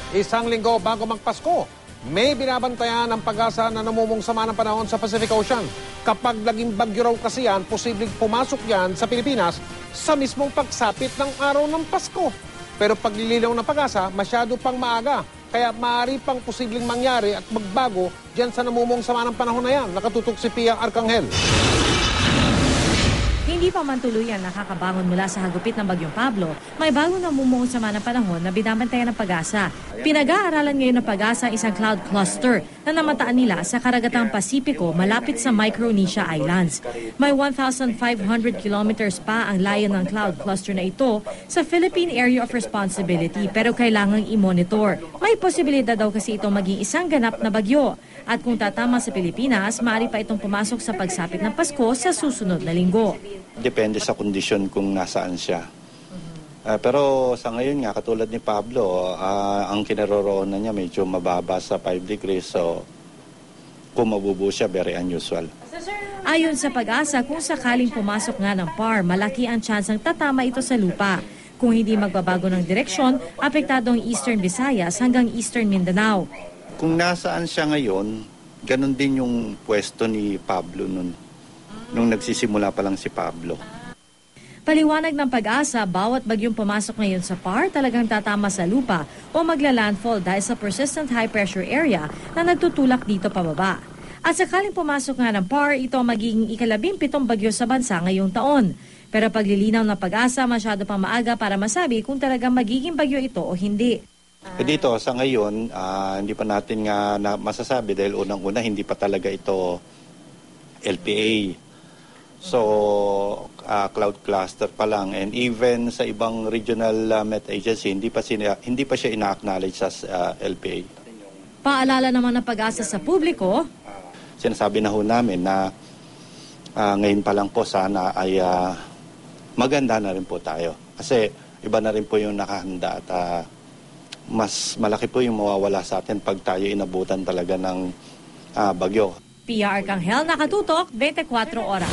Isang linggo bago magpasko, may binabantayan ang pag-asa na namumong sama ng panahon sa Pacific Ocean. Kapag naging bagyo raw kasi yan, posibleng pumasok yan sa Pilipinas sa mismong pagsapit ng araw ng Pasko. Pero paglililaw ng pag-asa, masyado pang maaga. Kaya maaari pang posibleng mangyari at magbago dyan sa namumong sama ng panahon na yan. Nakatutok si Pia Arcangel. Hindi pa man tuluyan nakakabangon mula sa hagupit ng Bagyong Pablo, may bagong namumuong sama ng panahon na binabantayan ng pag-asa. Pinag-aaralan ngayon ng pag-asa isang cloud cluster na namataan nila sa karagatang Pasipiko malapit sa Micronesia Islands. May 1,500 kilometers pa ang layo ng cloud cluster na ito sa Philippine Area of Responsibility pero kailangang i-monitor. May posibilidad daw kasi ito maging isang ganap na bagyo. At kung tatama sa Pilipinas, maaari pa itong pumasok sa pagsapit ng Pasko sa susunod na linggo. Depende sa kondisyon kung nasaan siya. Pero sa ngayon nga, katulad ni Pablo, ang kinaroroonan niya medyo mababa sa 5 degrees. So kung mabubuo siya, very unusual. Ayon sa pag-asa, kung sakaling pumasok nga ng PAR, malaki ang tsansang tatama ito sa lupa. Kung hindi magbabago ng direksyon, apektado ang Eastern Visayas hanggang Eastern Mindanao. Kung nasaan siya ngayon, ganun din yung pwesto ni Pablo nung nagsisimula pa lang si Pablo. Paliwanag ng pag-asa, bawat bagyong pumasok ngayon sa PAR talagang tatama sa lupa o magla-landfall dahil sa persistent high-pressure area na nagtutulak dito pababa. At sakaling pumasok nga ng PAR, ito magiging ika-17 bagyo sa bansa ngayong taon. Pero paglilinaw ng pag-asa, masyado pang maaga para masabi kung talagang magiging bagyo ito o hindi. Dito, sa ngayon, hindi pa natin nga masasabi dahil unang-una hindi pa talaga ito LPA. So, cloud cluster pa lang. And even sa ibang regional Met Agency, hindi pa siya ina-acknowledge as LPA. Paalala naman ng pag-asa sa publiko. Sinasabi na ho namin na ngayon pa lang po sana ay maganda na rin po tayo. Kasi iba na rin po yung nakahanda at mas malaki po yung mawawala sa atin pag tayo inabutan talaga ng bagyo. Pia Arcangel, nakatutok, 24 oras.